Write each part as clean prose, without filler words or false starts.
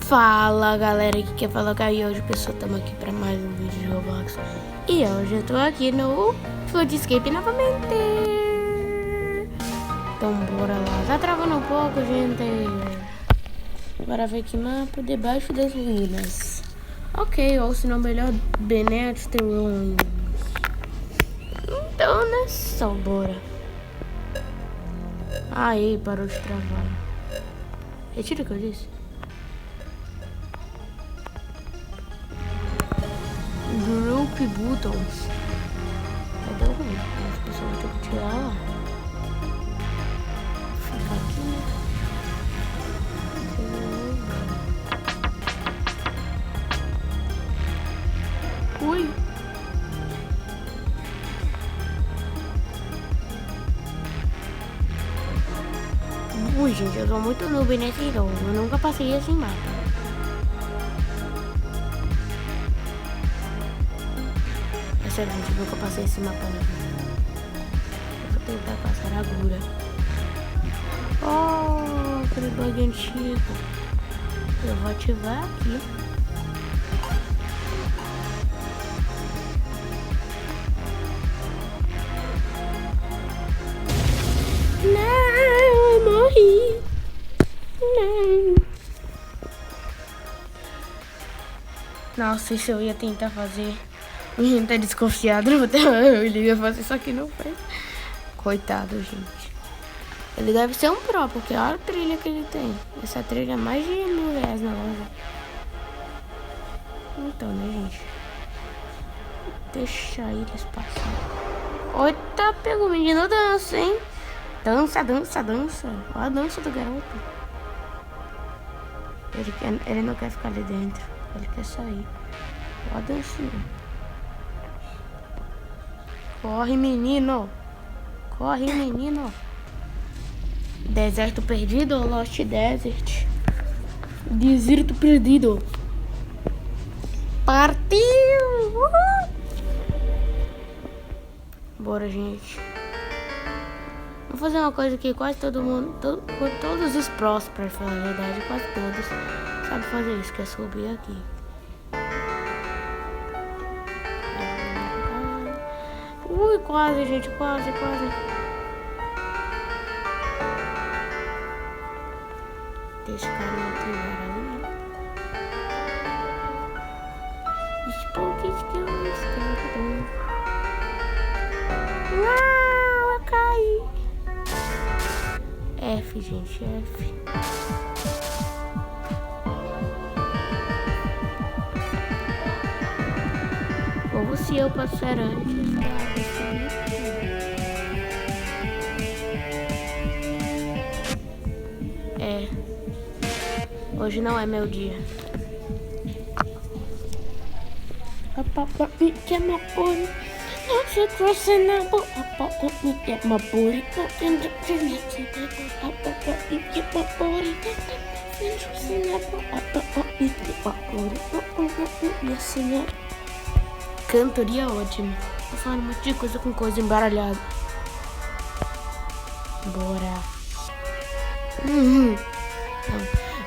Fala galera, aqui quer falar e hoje pessoal, estamos aqui para mais um vídeo de Roblox. E hoje eu tô aqui no Floodscape novamente. Então bora lá, tá travando um pouco gente. Bora ver que mapa, debaixo das ruínas. Ok, ou se não melhor, Beneath the Ruins. Então né, só bora. Aí, parou de travar. Retira o que eu disse. Group Buttons. Cadê o ruim? As pessoas vão ter que tirar lá. Ficar aqui. Ui. Ui, gente, eu sou muito noob nesse jogo. Eu nunca passei esse mapa. Sério, gente, eu nunca passei esse mapa na vida. Eu vou tentar passar agora. Oh, aquele bug antigo. Eu vou ativar aqui. Não, eu morri. Não. Nossa, isso eu ia tentar fazer. A gente tá desconfiado, ele ia fazer isso aqui não fez. Coitado, gente. Ele deve ser um pro, porque olha a trilha que ele tem. Essa trilha é mais de R$1.000 na loja. Então, né, gente? Deixa eles passar. Eita, pegou o menino dança, hein? Dança, dança, dança. Olha a dança do garoto. Ele não quer ficar ali dentro. Ele quer sair. Olha a dancinha. Corre, menino. Corre, menino. Deserto perdido ou Lost Desert? Deserto perdido. Partiu! Uhul! Bora, gente. Vou fazer uma coisa que quase todo mundo, todos os pros, pra falar a verdade, quase todos, sabem fazer isso, que é subir aqui. Ui, quase, gente, quase. Deixa o carinha ativar ali. Spooky Skills. Uau, eu caí. F, gente, F. Ou se eu passar antes, hoje não é meu dia. Cantoria ótima. Tô falando um monte de coisa com coisa embaralhada. Bora.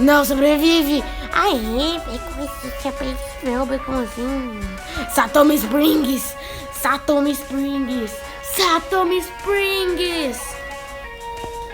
Não, sobrevive! Aí, sobreviveu, baconzinho. Satomi Springs! Satomi Springs! Satomi Springs!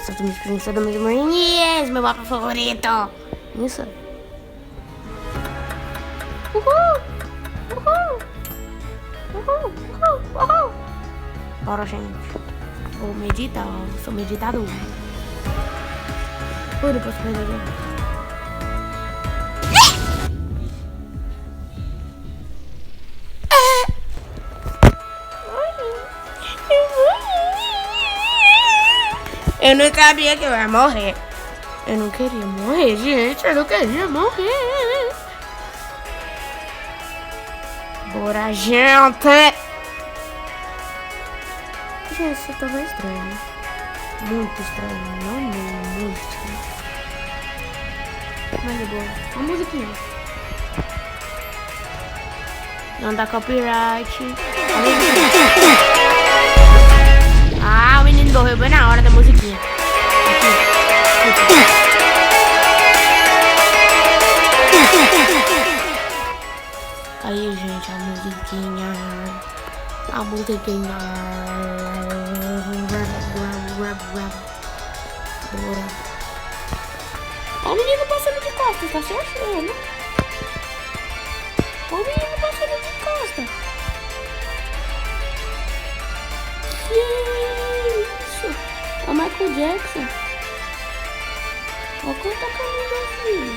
Satomi Springs, Satomi Springs! Meu mapa favorito! Isso. Uhul! Uhul! Uhul! Uhul! Uhul! Bora, gente. Vou meditar, sou meditador. Eu posso perder. Eu não sabia que eu ia morrer. Eu não queria morrer, gente. Eu não queria morrer. Bora, gente. Gente, isso tá bem estranho. Muito estranho. Não, muito estranho. Mas é boa. Uma musiquinha. Não dá copyright. Ah, o menino morreu bem na hora da musiquinha. Aqui. A música que bora. Ó o menino passando de costas, tá se achando. Ó o menino passando de costas. Que isso? É o Michael Jackson. Olha quanta camisa filho.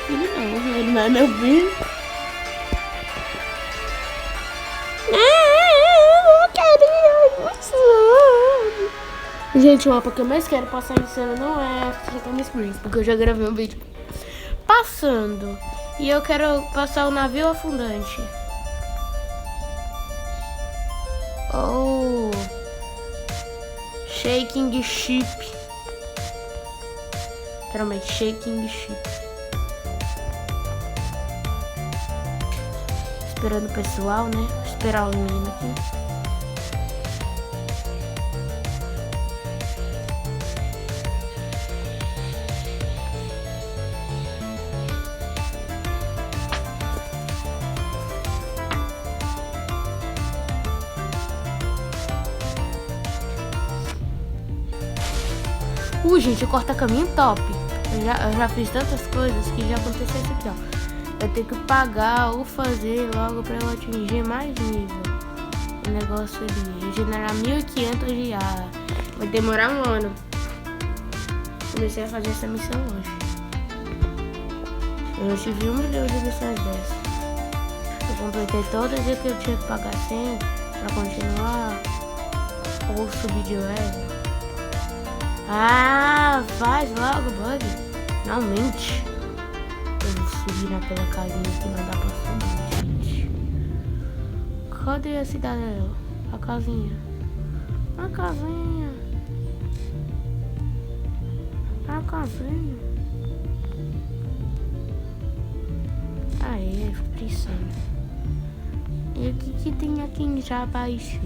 Filho não, ele não é meu filho. Gente, o mapa que eu mais quero passar em cena não é Palm Springs, porque eu já gravei um vídeo passando. E eu quero passar o navio afundante. Oh, Shaking Ship. Literalmente, Shaking Ship. Esperando o pessoal, né? Vou esperar o menino aqui. Gente, corta caminho top. Eu já fiz tantas coisas que já aconteceu isso aqui, ó. Eu tenho que pagar ou fazer logo pra eu atingir mais nível. O negócio ali, regenerar 1500 de ar. Vai demorar um ano. Comecei a fazer essa missão hoje. Eu tive 1 milhão de missões dessas. Eu completei todas as que eu tinha que pagar 100 pra continuar ou subir de level. Ah, faz logo, bug. Finalmente. Eu vou subir naquela casinha que não dá pra subir, gente. Cadê a cidadela? A casinha. A casinha. A casinha. Aê, precisando. E o que tem aqui já abaixo?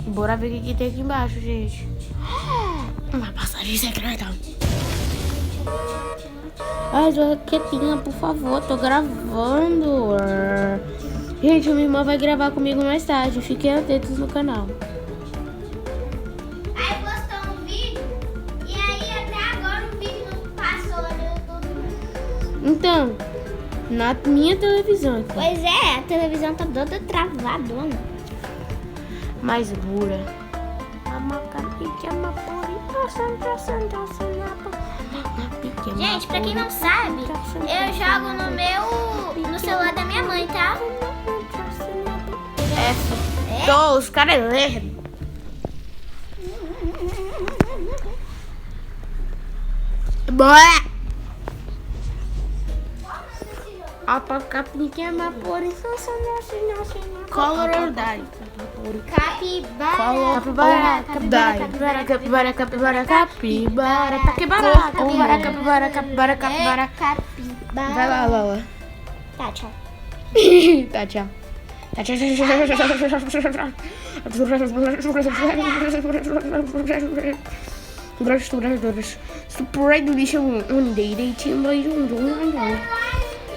Bora ver o que tem aqui embaixo, gente. Uma passagem secreta. Ai, quietinha, por favor, tô gravando. Gente, minha irmã vai gravar comigo mais tarde. Fiquem atentos no canal. Aí postou um vídeo e aí até agora o vídeo não passou no YouTube. Então, na minha televisão aqui. Pois é, a televisão tá toda travadona. Mais dura. Gente, pra quem não sabe, eu jogo no celular da minha mãe, tá? Os caras é lerdo. Bora! A capinha é por isso. Color die. Capibara. Capibara. Vai lá, Lola. Tá, tchau. Tá, tchau. Super do lixo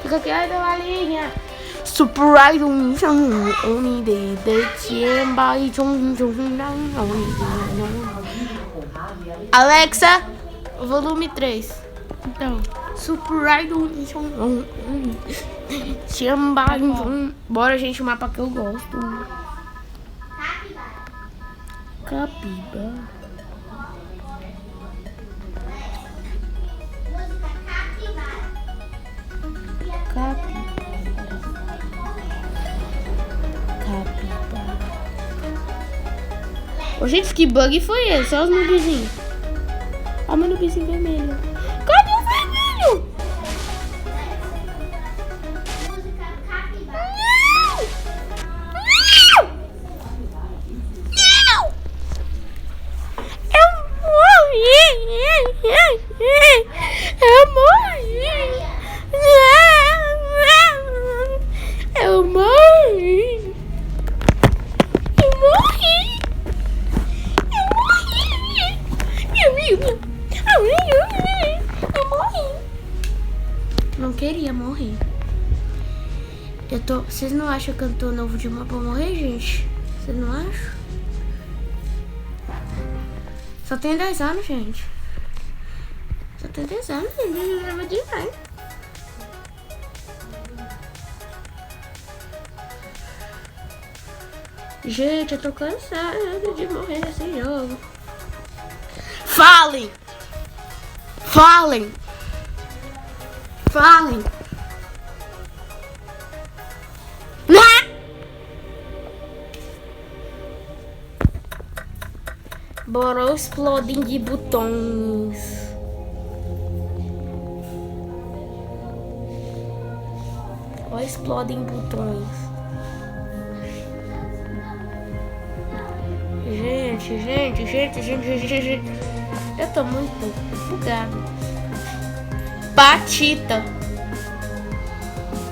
fica quieto, galinha. Super do lixo Alexa, volume 3. Então, Super do lixo. Bora, gente, o mapa que eu gosto. Capibara. Ô, gente, que bug foi esse? Olha os noobzinhos. Olha o meu noobzinho vermelho. Cadê o vermelho? Eu não queria morrer. Vocês não acham que eu tô novo demais pra morrer, gente? Vocês não acham? Só tenho 10 anos, gente. Só tenho 10 anos, gente. Não leva demais. Gente, eu tô cansada de morrer nesse jogo. Falem! Falem! Falem! Bora explodem de botões. Ó, explodem botões. Gente. Eu tô muito bugado. Patita.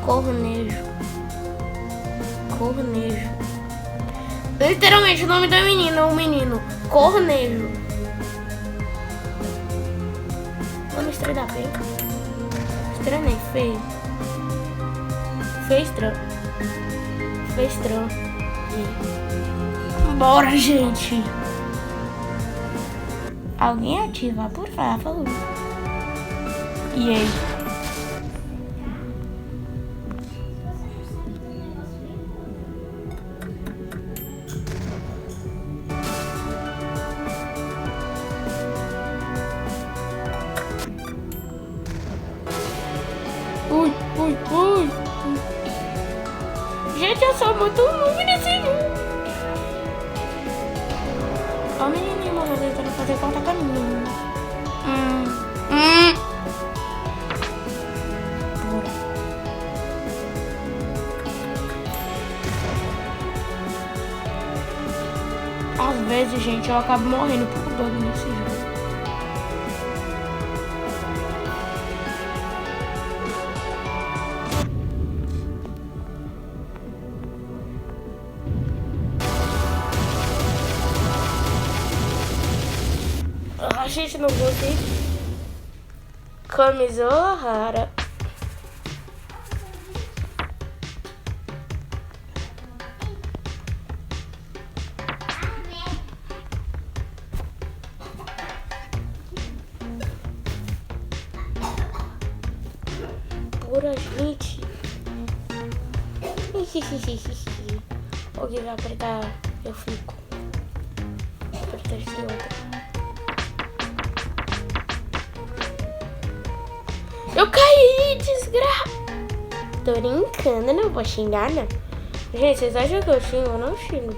Cornejo. Literalmente o nome da menina é um menino. Cornejo. Vamos estrear bem. Estranho, feio. Fez estranho. Bora, gente. Alguém ativa, por favor. E aí? Ui. Gente, eu sou muito ruim nesse jogo. Ó, menininha, eu tentando fazer conta com a menina. Bora. Às vezes, gente, eu acabo morrendo por bug nesse jogo. A gente não gostei. Camisola rara. Pura gente. Alguém vai apertar, eu fico. Apertar esse outro. Eu caí, desgraça. Tô brincando, não vou xingar, não. Gente, vocês acham que eu xingo? Eu não xingo.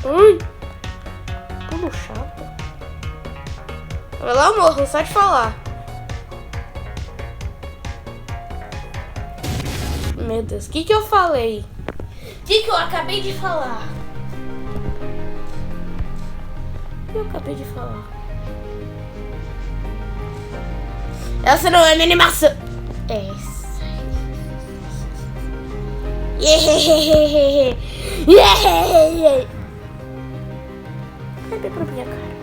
Ui. Pulo chato. Vai lá, morro, só de falar. Meu Deus, o que eu falei? O que eu acabei de falar? O que eu acabei de falar? Essa não é minha animação. Essa. Cadê pra minha cara?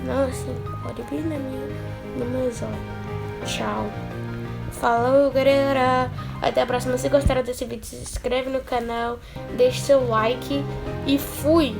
Nossa, olha bem no meus olhos. Tchau. Falou, galera. Até a próxima. Se gostaram desse vídeo, se inscreve no canal, deixe seu like e fui.